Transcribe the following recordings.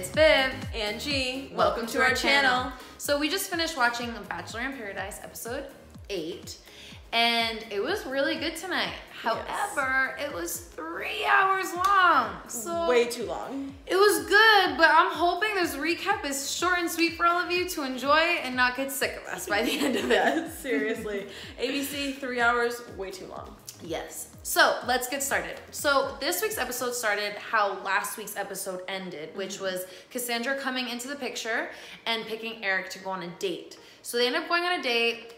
It's Viv and G. Welcome to our channel. So we just finished watching Bachelor in Paradise episode 8 and it was really good tonight. However, it was 3 hours long. So way too long. It was good, but I'm hoping this recap is short and sweet for all of you to enjoy and not get sick of us by the end of it. Yeah, seriously. ABC, 3 hours, way too long. Yes. So let's get started. So this week's episode started how last week's episode ended, which was Cassandra coming into the picture and picking Eric to go on a date. So they ended up going on a date,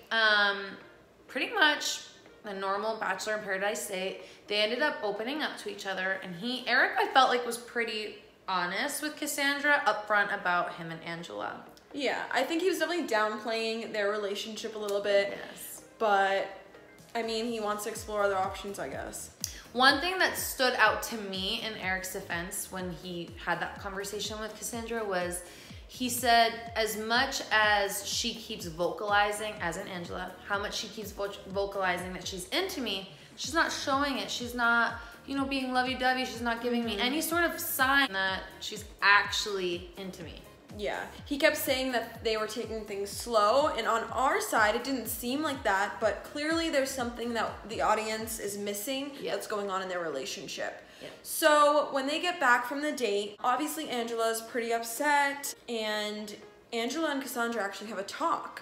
pretty much a normal Bachelor in Paradise date. They ended up opening up to each other, and Eric, I felt like, was pretty honest with Cassandra upfront about him and Angela. Yeah, I think he was definitely downplaying their relationship a little bit. Yes. But I mean, he wants to explore other options, I guess. One thing that stood out to me in Eric's defense when he had that conversation with Cassandra was he said as much as she keeps vocalizing, as in Angela, how much she keeps vocalizing that she's into me, she's not showing it. She's not, being lovey-dovey. She's not giving me any sort of sign that she's actually into me. Yeah, he kept saying that they were taking things slow, and on our side, it didn't seem like that, but clearly there's something that the audience is missing that's going on in their relationship. Yep. So when they get back from the date, obviously Angela's pretty upset, and Angela and Cassandra actually have a talk,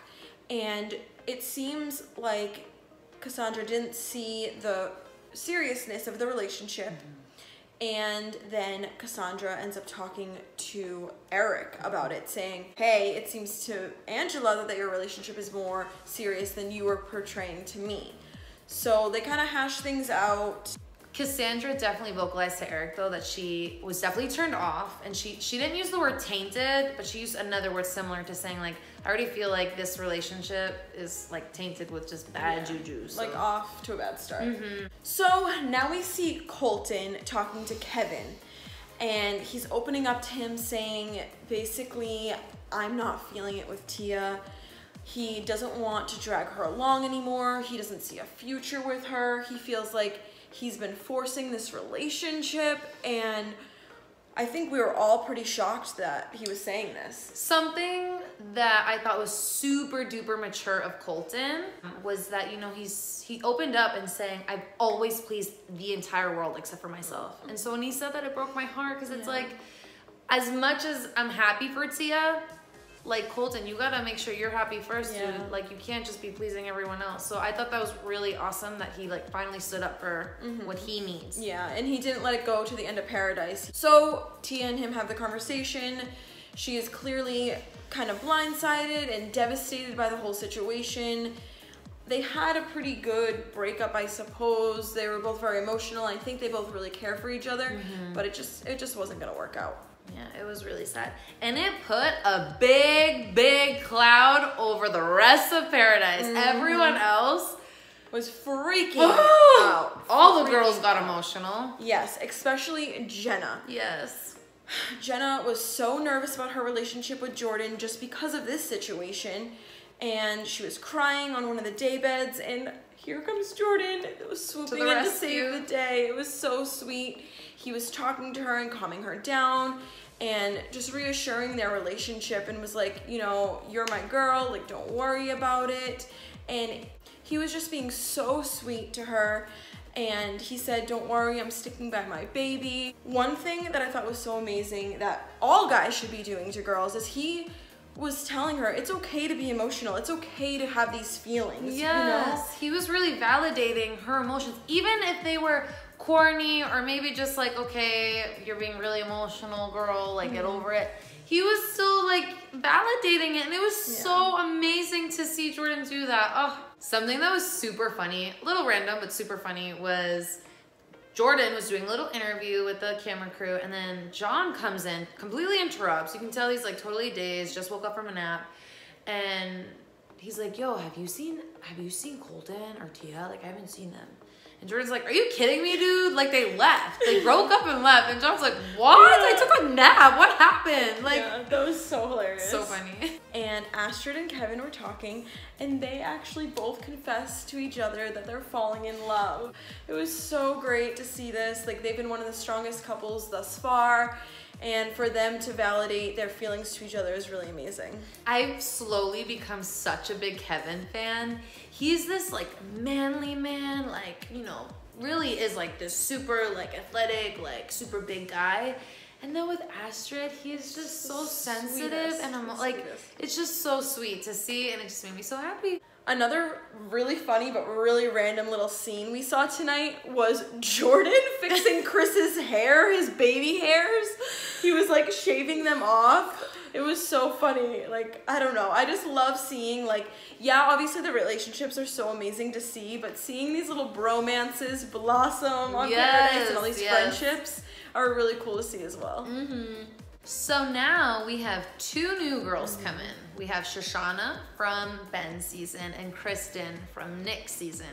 and it seems like Cassandra didn't see the seriousness of the relationship. And then Cassandra ends up talking to Eric about it, saying, hey, it seems to Angela that your relationship is more serious than you were portraying to me. So they kind of hash things out. Cassandra definitely vocalized to Eric, though, that she was definitely turned off. And she didn't use the word tainted, but she used another word similar to saying, like, I already feel like this relationship is, like, tainted with just bad juju. So. Like, off to a bad start. So now we see Colton talking to Kevin. And he's opening up to him saying, basically, I'm not feeling it with Tia. He doesn't want to drag her along anymore. He doesn't see a future with her. He feels like he's been forcing this relationship, and I think we were all pretty shocked that he was saying this. Something that I thought was super duper mature of Colton was that, he opened up and saying, I've always pleased the entire world except for myself. And so when he said that, it broke my heart, because it's like, as much as I'm happy for Tia, like, Colton, you gotta make sure you're happy first, dude. Like, you can't just be pleasing everyone else. So I thought that was really awesome that he, like, finally stood up for what he needs. Yeah, and he didn't let it go to the end of paradise. So Tia and him have the conversation. She is clearly kind of blindsided and devastated by the whole situation. They had a pretty good breakup, I suppose. They were both very emotional. I think they both really care for each other, but it just wasn't gonna work out. Yeah, it was really sad. And it put a big, big cloud over the rest of Paradise. Everyone else was freaking out. All the girls got emotional. Yes, especially Jenna. Yes. Jenna was so nervous about her relationship with Jordan just because of this situation. And she was crying on one of the daybeds, and here comes Jordan. It was swooping in to save the day. It was so sweet. He was talking to her and calming her down and just reassuring their relationship, and was like, you're my girl, like, don't worry about it. And he was just being so sweet to her. And he said, don't worry, I'm sticking by my baby. One thing that I thought was so amazing that all guys should be doing to girls is he was telling her it's okay to be emotional. It's okay to have these feelings. Yes, he was really validating her emotions, even if they were corny or maybe just like, okay, you're being really emotional, girl, like, get over it. He was still, like, validating it, and it was so amazing to see Jordan do that. Oh, something that was super funny, a little random, but super funny, was Jordan was doing a little interview with the camera crew, and then John comes in, completely interrupts. You can tell he's, like, totally dazed, just woke up from a nap, and he's like, yo, have you seen Colton or Tia? Like, I haven't seen them. And Jordan's like, are you kidding me, dude? Like, they left. They broke up and left. And John's like, what? I took a nap. What happened? Like, that was so hilarious. So funny. And Astrid and Kevin were talking, and they actually both confessed to each other that they're falling in love. It was so great to see this. Like, they've been one of the strongest couples thus far. And for them to validate their feelings to each other is really amazing. I've slowly become such a big Kevin fan. He's this like manly man, like, you know, really is like this super like athletic, like super big guy. And then with Astrid, he's just so sensitive and I'm like, it's just so sweet to see and it just made me so happy. Another really funny but really random little scene we saw tonight was Jordan fixing Chris's hair, his baby hairs. He was like shaving them off. It was so funny. Like, I don't know. I just love seeing, like, yeah, obviously the relationships are so amazing to see, but seeing these little bromances blossom on Paradise and all these friendships are really cool to see as well. So now we have two new girls come in. We have Shoshanna from Ben's season and Christen from Nick's season.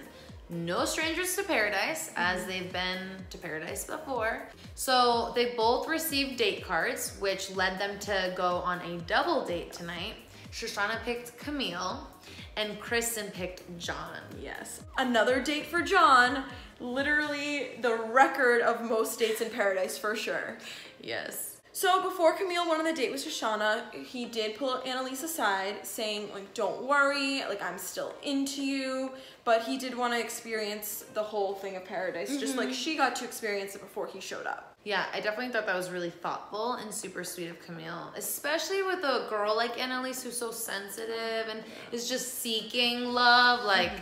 No strangers to Paradise, as they've been to Paradise before. So they both received date cards, which led them to go on a double date tonight. Shoshanna picked Camille and Christen picked John. Yes. Another date for John. Literally the record of most dates in Paradise for sure. Yes. So before Camille went on the date with Shoshanna, he did pull Annalise aside saying, like, don't worry, like, I'm still into you. But he did want to experience the whole thing of Paradise, just like she got to experience it before he showed up. Yeah, I definitely thought that was really thoughtful and super sweet of Camille, especially with a girl like Annalise who's so sensitive and is just seeking love, like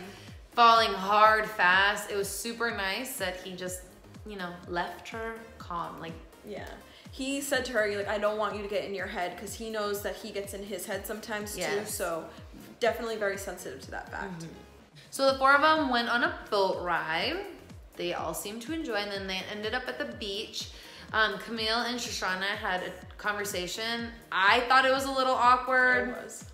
falling hard fast. It was super nice that he just, you know, left her calm, like. Yeah. He said to her, like, I don't want you to get in your head, because he knows that he gets in his head sometimes too, so definitely very sensitive to that fact. So the four of them went on a boat ride. They all seemed to enjoy, and then they ended up at the beach. Camille and Shushanna had a conversation. I thought it was a little awkward. It was.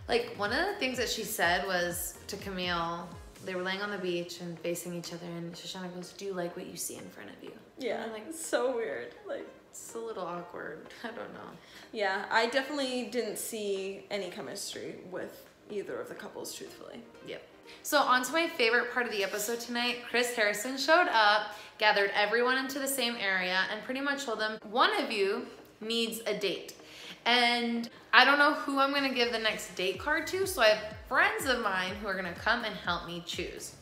Like, one of the things that she said was to Camille, they were laying on the beach and facing each other, and Shushanna goes, do you like what you see in front of you? Yeah, like, it's so weird. Like, it's a little awkward. I don't know. Yeah, I definitely didn't see any chemistry with either of the couples, truthfully. Yep. So on to my favorite part of the episode tonight. Chris Harrison showed up, gathered everyone into the same area, and pretty much told them, one of you needs a date. And I don't know who I'm gonna give the next date card to, so I have friends of mine who are gonna come and help me choose.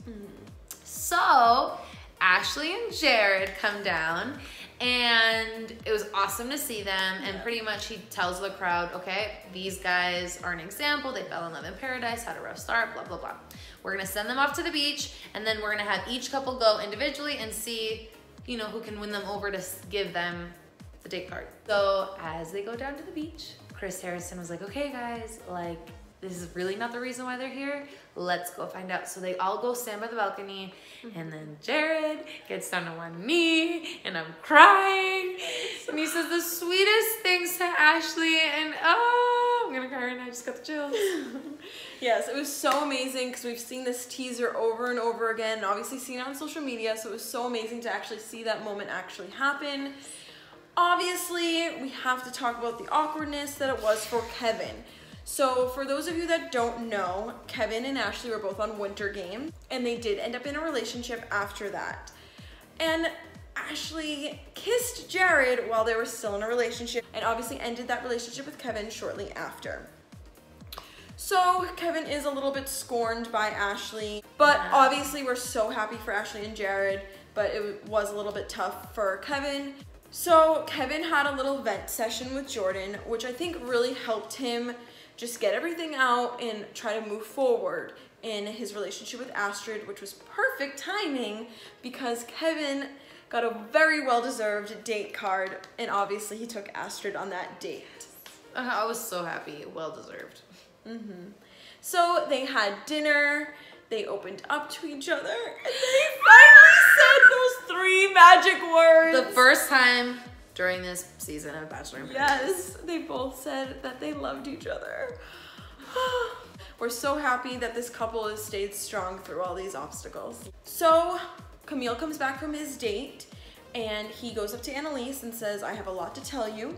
So Ashely and Jared come down, and it was awesome to see them. And pretty much he tells the crowd, okay, these guys are an example. They fell in love in Paradise, had a rough start, blah, blah, blah. We're gonna send them off to the beach, and then we're gonna have each couple go individually and see, you know, who can win them over to give them the date card. So as they go down to the beach, Chris Harrison was like, okay guys, like, this is really not the reason why they're here. Let's go find out. So they all go stand by the balcony, and then Jared gets down on one knee, and I'm crying. And he says the sweetest things to Ashely, and oh, I'm gonna cry right now. I just got the chills. Yes, it was so amazing because we've seen this teaser over and over again, and obviously seen it on social media, so it was so amazing to actually see that moment actually happen. Obviously, we have to talk about the awkwardness that it was for Kevin. So for those of you that don't know, Kevin and Ashely were both on Winter Game, and they did end up in a relationship after that. And Ashely kissed Jared while they were still in a relationship, and obviously ended that relationship with Kevin shortly after. So Kevin is a little bit scorned by Ashely, but obviously we're so happy for Ashely and Jared, but it was a little bit tough for Kevin. So Kevin had a little vent session with Jordan, which I think really helped him just get everything out and try to move forward in his relationship with Astrid, which was perfect timing because Kevin got a very well-deserved date card, and obviously he took Astrid on that date. I was so happy, well-deserved. So they had dinner, they opened up to each other, and they finally said those 3 magic words. The first time during this season of Bachelor in Paradise. Yes, they both said that they loved each other. We're so happy that this couple has stayed strong through all these obstacles. So Camille comes back from his date, and he goes up to Annalise and says, I have a lot to tell you.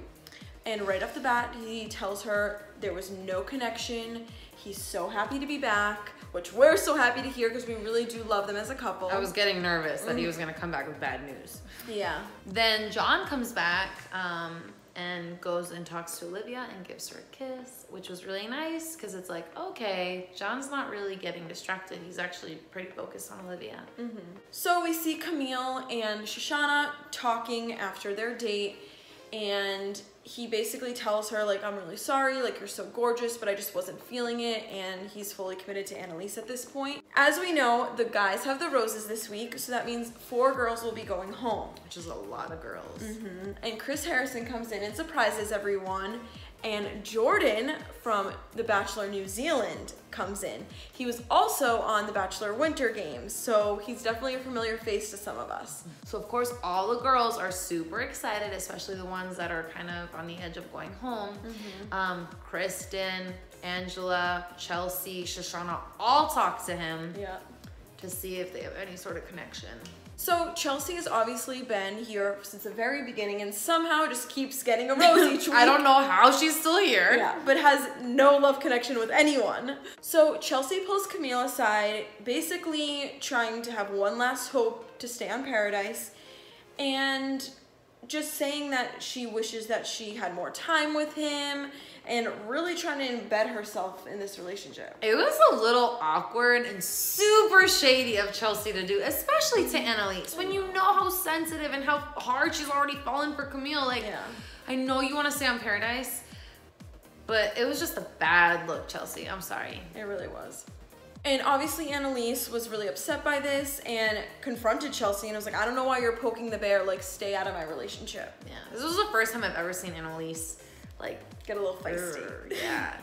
And right off the bat, he tells her there was no connection. He's so happy to be back, which we're so happy to hear because we really do love them as a couple. I was getting nervous that he was gonna come back with bad news. Yeah. Then John comes back, and goes and talks to Olivia and gives her a kiss, which was really nice because it's like, okay, John's not really getting distracted. He's actually pretty focused on Olivia. So we see Camille and Shoshanna talking after their date, and he basically tells her, like, I'm really sorry, like, you're so gorgeous, but I just wasn't feeling it, and he's fully committed to Annalise at this point. As we know, the guys have the roses this week, so that means 4 girls will be going home. Which is a lot of girls. And Chris Harrison comes in and surprises everyone, and Jordan from The Bachelor New Zealand comes in. He was also on The Bachelor Winter Games, so he's definitely a familiar face to some of us. So of course all the girls are super excited, especially the ones that are kind of on the edge of going home. Kristen, Angela, Chelsea, Shushanna all talk to him to see if they have any sort of connection. So Chelsea has obviously been here since the very beginning and somehow just keeps getting a rose each week. I don't know how she's still here. Yeah, but has no love connection with anyone. So Chelsea pulls Camille aside, basically trying to have one last hope to stay on Paradise, and just saying that she wishes that she had more time with him, and really trying to embed herself in this relationship. It was a little awkward and super shady of Chelsea to do, especially to Annalise, when you know how sensitive and how hard she's already fallen for Camille. Like, I know you want to stay on Paradise, but it was just a bad look, Chelsea. I'm sorry. It really was. And obviously Annalise was really upset by this and confronted Chelsea and was like, I don't know why you're poking the bear, like, stay out of my relationship. Yeah, this was the first time I've ever seen Annalise, like, get a little feisty. Yeah.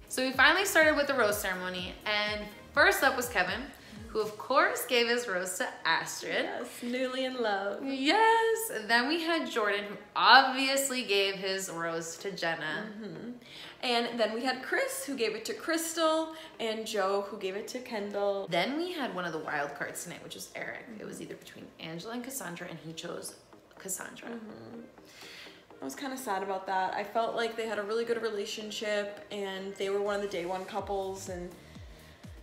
So we finally started with the rose ceremony, and first up was Kevin, who of course gave his rose to Astrid. Yes, newly in love. Yes. Then we had Jordan, who obviously gave his rose to Jenna. And then we had Chris, who gave it to Crystal, and Joe, who gave it to Kendall. Then we had one of the wild cards tonight, which was Eric. It was either between Angela and Cassandra, and he chose Cassandra. I was kind of sad about that. I felt like they had a really good relationship, and they were one of the day one couples, and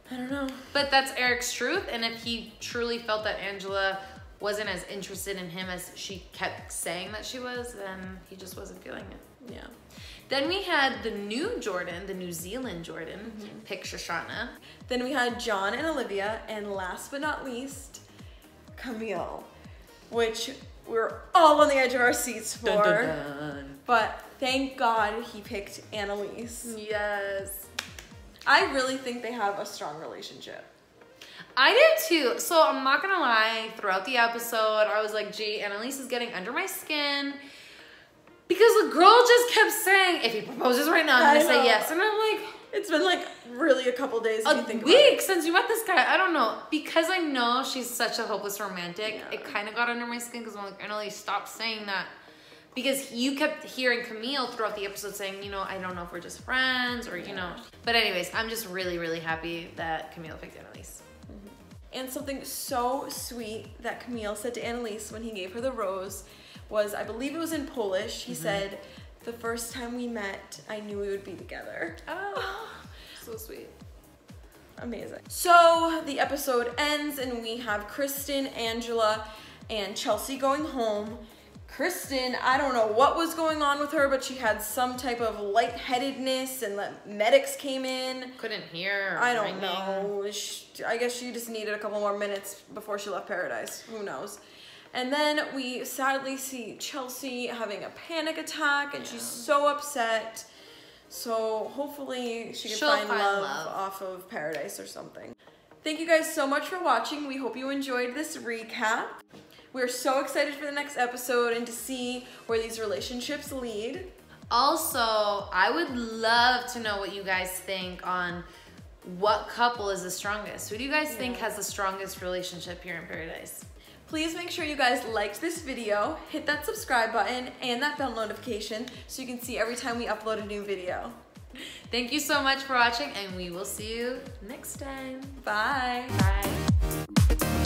I don't know. But that's Eric's truth, and if he truly felt that Angela wasn't as interested in him as she kept saying that she was, then he just wasn't feeling it. Yeah. Then we had the new Jordan, the New Zealand Jordan, pick Shoshanna. Then we had John and Olivia, and last but not least, Camille, which we're all on the edge of our seats for. Dun, dun, dun. But thank God he picked Annalise. Yes. I really think they have a strong relationship. I did too. So I'm not gonna lie, throughout the episode, I was like, gee, Annalise is getting under my skin. Because the girl just kept saying, if he proposes right now, I'm gonna say yes. And I'm like, it's been like really a couple days. A week since you met this guy. I don't know. Because I know she's such a hopeless romantic, it kind of got under my skin because I'm like, Annalise, stop saying that. Because you kept hearing Camille throughout the episode saying, you know, I don't know if we're just friends or, you know. But anyways, I'm just really, really happy that Camille picked Annalise. And something so sweet that Camille said to Annalise when he gave her the rose was, I believe it was in Polish, he said, the first time we met, I knew we would be together. Oh, so sweet. Amazing. So the episode ends and we have Kristen, Angela, and Chelsea going home. Kristen, I don't know what was going on with her, but she had some type of lightheadedness and the medics came in. Couldn't hear. I don't know. I guess she just needed a couple more minutes before she left Paradise. Who knows? And then we sadly see Chelsea having a panic attack and she's so upset. So hopefully she can find love off of Paradise or something. Thank you guys so much for watching. We hope you enjoyed this recap. We're so excited for the next episode and to see where these relationships lead. Also, I would love to know what you guys think on what couple is the strongest. Who do you guys think has the strongest relationship here in Paradise? Please make sure you guys liked this video, hit that subscribe button and that bell notification so you can see every time we upload a new video. Thank you so much for watching and we will see you next time. Bye. Bye.